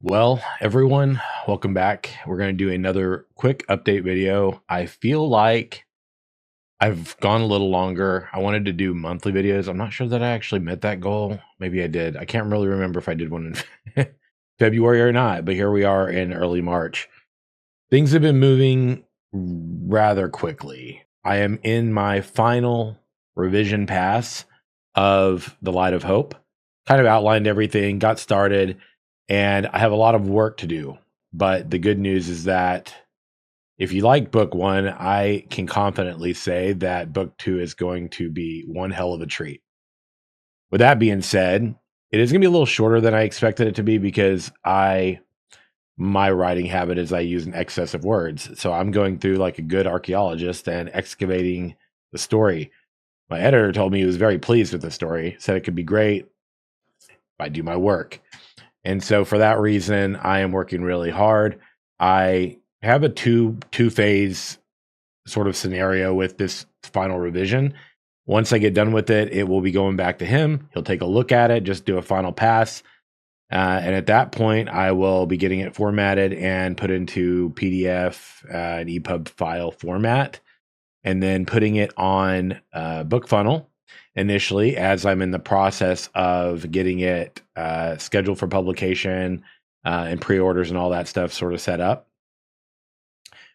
Well, everyone, welcome back. We're going to do another quick update video. I feel like I've gone a little longer. I wanted to do monthly videos. I'm not sure that I actually met that goal. Maybe I did. I can't really remember if I did one in February or not, but here we are in early March. Things have been moving rather quickly. I am in my final revision pass of The Light of Hope. Kind of outlined everything, got started, and I have a lot of work to do. But the good news is that if you like book one, I can confidently say that book two is going to be one hell of a treat. With that being said, it is going to be a little shorter than I expected it to be because my writing habit is I use an excess of words. So I'm going through like a good archaeologist and excavating the story. My editor told me he was very pleased with the story, said it could be great if I do my work. And so for that reason, I am working really hard. I have a two phase sort of scenario with this final revision. Once I get done with it, it will be going back to him. He'll take a look at it, just do a final pass. And at that point, I will be getting it formatted and put into PDF and EPUB file format, and then putting it on BookFunnel initially as I'm in the process of getting it scheduled for publication and pre-orders and all that stuff sort of set up.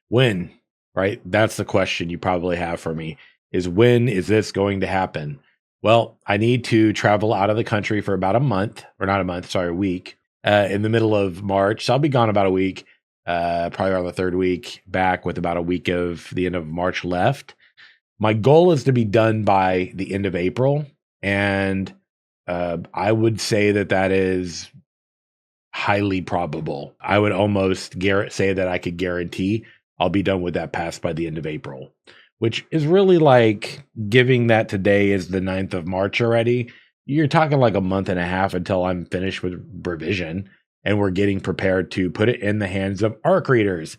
When, right? That's the question you probably have for me, is when is this going to happen? Well, I need to travel out of the country for about a month, or not a month, sorry, a week, in the middle of March. So I'll be gone about a week, probably around the third week, back with about a week of the end of March left. My goal is to be done by the end of April, and I would say that that is highly probable. I would almost say that I could guarantee I'll be done with that pass by the end of April, which is really like giving that today is the 9th of March already. You're talking like a month and a half until I'm finished with revision and we're getting prepared to put it in the hands of ARC readers,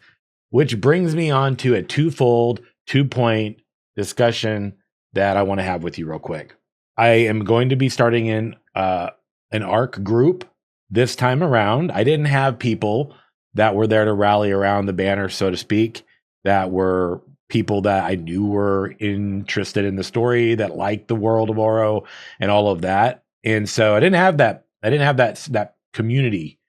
which brings me on to a twofold 2-point discussion that I want to have with you real quick. I am going to be starting in an ARC group this time around. I didn't have people that were there to rally around the banner, so to speak, that were people that I knew were interested in the story, that liked the world of Auro and all of that. And so I didn't have that. I didn't have that community.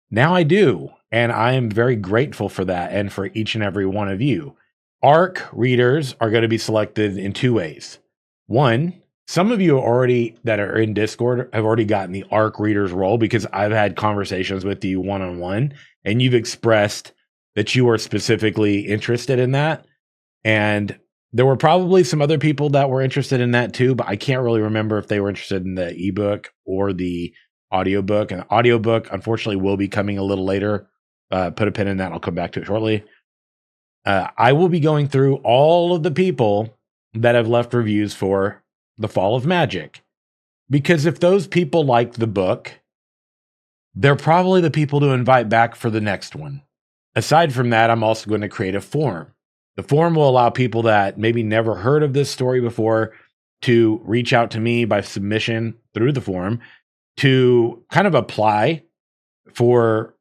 Now I do. And I am very grateful for that and for each and every one of you. ARC readers are going to be selected in two ways. One, some of you already that are in Discord have already gotten the ARC readers role because I've had conversations with you one-on-one and you've expressed that you are specifically interested in that. And there were probably some other people that were interested in that too, but I can't really remember if they were interested in the ebook or the audiobook. And the audiobook, unfortunately, will be coming a little later. Put a pin in that. I'll come back to it shortly. I will be going through all of the people that have left reviews for The Fall of Magic, because if those people liked the book, they're probably the people to invite back for the next one. Aside from that, I'm also going to create a form. The form will allow people that maybe never heard of this story before to reach out to me by submission through the form to kind of apply for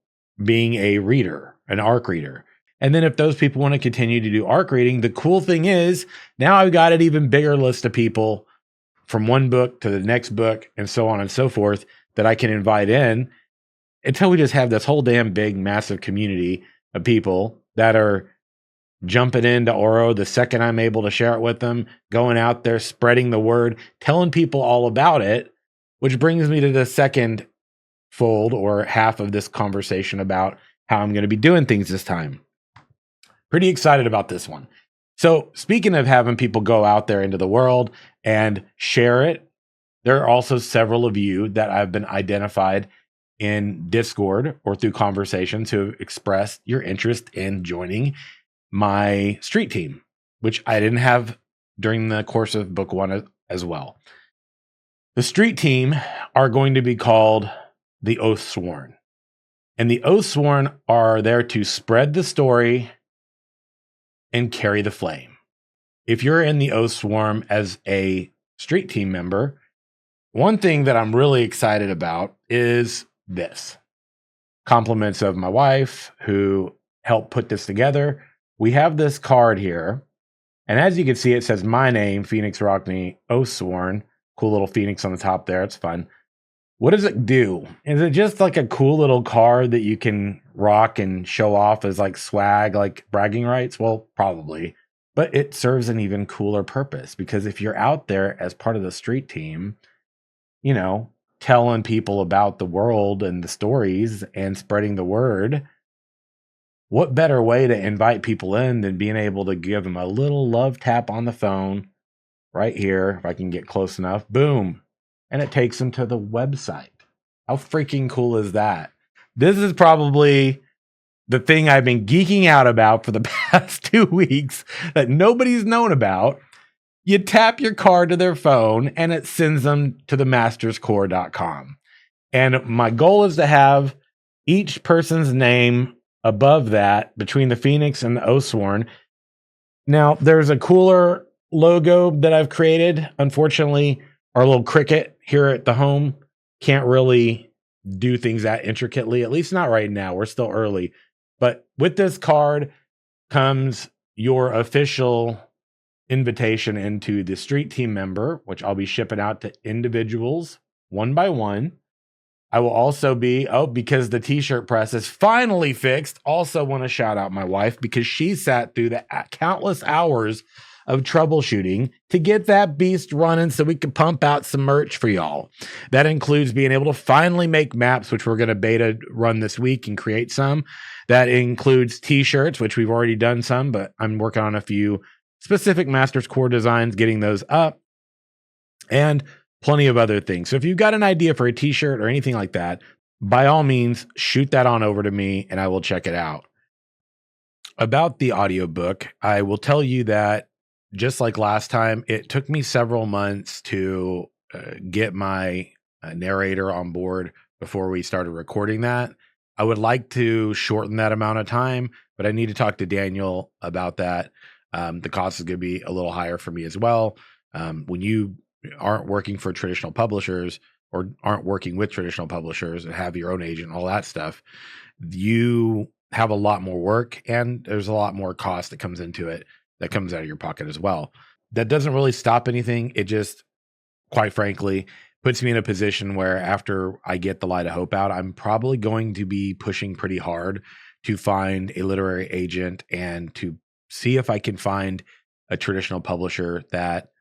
being a reader, an ARC reader. And then if those people want to continue to do ARC reading, the cool thing is now I've got an even bigger list of people from one book to the next book and so on and so forth that I can invite in until we just have this whole damn big, massive community of people that are jumping into Auro the second I'm able to share it with them, going out there, spreading the word, telling people all about it, which brings me to the second fold or half of this conversation about how I'm going to be doing things this time. Pretty excited about this one. So speaking of having people go out there into the world and share it, there are also several of you that have been identified in Discord or through conversations who have expressed your interest in joining my street team, which I didn't have during the course of book one as well. The street team are going to be called the Oathsworn. And the Oathsworn are there to spread the story and carry the flame. If you're in the Oathsworn as a street team member, one thing that I'm really excited about is this. compliments of my wife who helped put this together. We have this card here. And as you can see, it says my name, phoenixrokni, Oathsworn. Cool little phoenix on the top there. It's fun. What does it do? Is it just like a cool little card that you can rock and show off as like swag, like bragging rights? Well, probably. But it serves an even cooler purpose, because if you're out there as part of the street team, you know, telling people about the world and the stories and spreading the word, what better way to invite people in than being able to give them a little love tap on the phone right here, if I can get close enough, boom, and it takes them to the website. How freaking cool is that? This is probably the thing I've been geeking out about for the past 2 weeks that nobody's known about. You tap your card to their phone and it sends them to themasterscore.com. And my goal is to have each person's name above that between the Phoenix and the Oathsworn. Now, there's a cooler logo that I've created. Unfortunately, our little cricket here at the home can't really do things that intricately, at least not right now. We're still early. But with this card comes your official invitation into the street team member, which I'll be shipping out to individuals one by one. I will also be, because the t-shirt press is finally fixed, also want to shout out my wife, because she sat through the countless hours of troubleshooting to get that beast running so we could pump out some merch for y'all. That includes being able to finally make maps, which we're going to beta run this week and create some. That includes t-shirts, which we've already done some, but I'm working on a few specific Masters Core designs, getting those up, and plenty of other things. So if you've got an idea for a t-shirt or anything like that, by all means, shoot that on over to me and I will check it out. About the audiobook, I will tell you that just like last time, it took me several months to get my narrator on board before we started recording that. I would like to shorten that amount of time, but I need to talk to Daniel about that. The cost is going to be a little higher for me as well. When you aren't working for traditional publishers or aren't working with traditional publishers and have your own agent, all that stuff, you have a lot more work and there's a lot more cost that comes into it that comes out of your pocket as well. That doesn't really stop anything. It just, quite frankly, puts me in a position where after I get the Light of Hope out, I'm probably going to be pushing pretty hard to find a literary agent and to see if I can find a traditional publisher that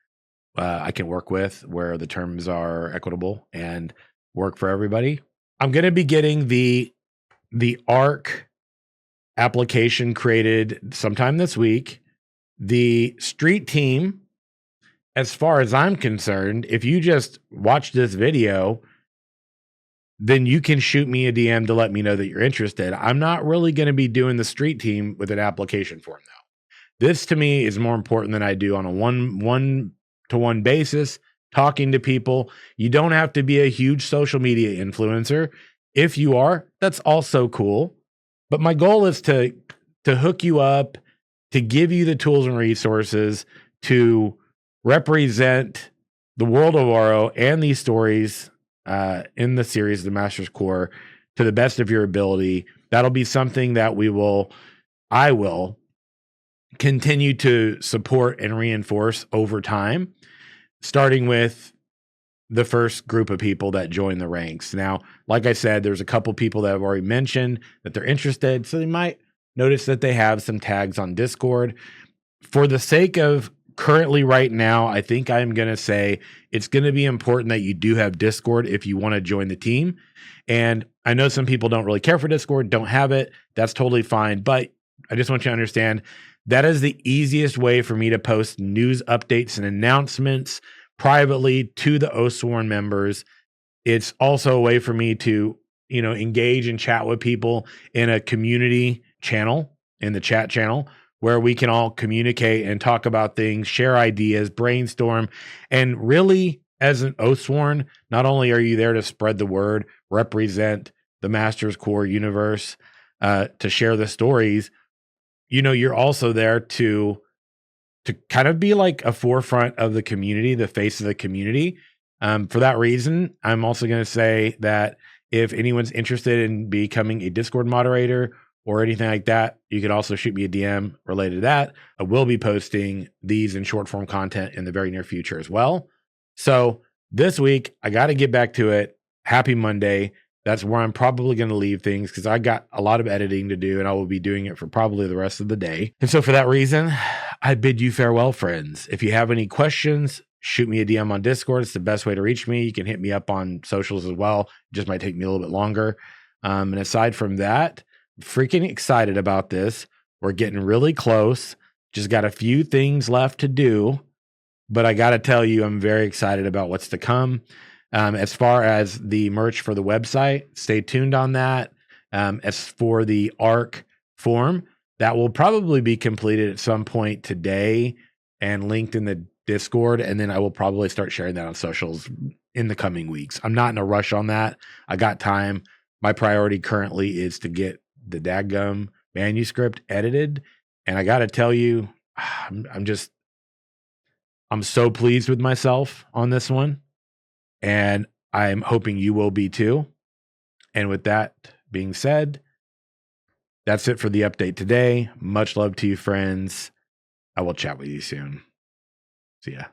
I can work with where the terms are equitable and work for everybody. I'm going to be getting the ARC application created sometime this week. The street team, as far as I'm concerned, if you just watch this video, then you can shoot me a DM to let me know that you're interested. I'm not really going to be doing the street team with an application form, though. This to me is more important than I do on a one-to-one basis, talking to people. You don't have to be a huge social media influencer. If you are, that's also cool. But my goal is to hook you up, to give you the tools and resources to represent the world of Auro and these stories in the series, The Master's Core, to the best of your ability. That'll be something that I will continue to support and reinforce over time, starting with the first group of people that join the ranks. Now, like I said, there's a couple people that have already mentioned that they're interested, so they might notice that they have some tags on Discord. For the sake of currently right now, I think I'm going to say it's going to be important that you do have Discord if you want to join the team. And I know some people don't really care for Discord, don't have it. That's totally fine. But I just want you to understand that is the easiest way for me to post news updates and announcements privately to the Oathsworn members. It's also a way for me to, engage and chat with people in a community channel, in the chat channel, where we can all communicate and talk about things, share ideas, brainstorm. And really, as an Oathsworn, not only are you there to spread the word, represent the Master's Core universe, to share the stories, you're also there to kind of be like a forefront of the community, the face of the community. For that reason, I'm also going to say that If anyone's interested in becoming a Discord moderator or anything like that, you could also shoot me a DM related to that. I will be posting these in short form content in the very near future as well. So this week, I got to get back to it. Happy Monday. That's where I'm probably going to leave things because I got a lot of editing to do and I will be doing it for probably the rest of the day. And so for that reason, I bid you farewell, friends. If you have any questions, shoot me a DM on Discord. It's the best way to reach me. You can hit me up on socials as well. It just might take me a little bit longer. And aside from that, freaking excited about this. We're getting really close. Just got a few things left to do. But I got to tell you, I'm very excited about what's to come. As far as the merch for the website, stay tuned on that. As for the ARC form, that will probably be completed at some point today and linked in the Discord. And then I will probably start sharing that on socials in the coming weeks. I'm not in a rush on that. I got time. My priority currently is to get the dadgum manuscript edited. And I got to tell you, I'm so pleased with myself on this one. And I'm hoping you will be too. And with that being said, that's it for the update today. Much love to you, friends. I will chat with you soon. See ya.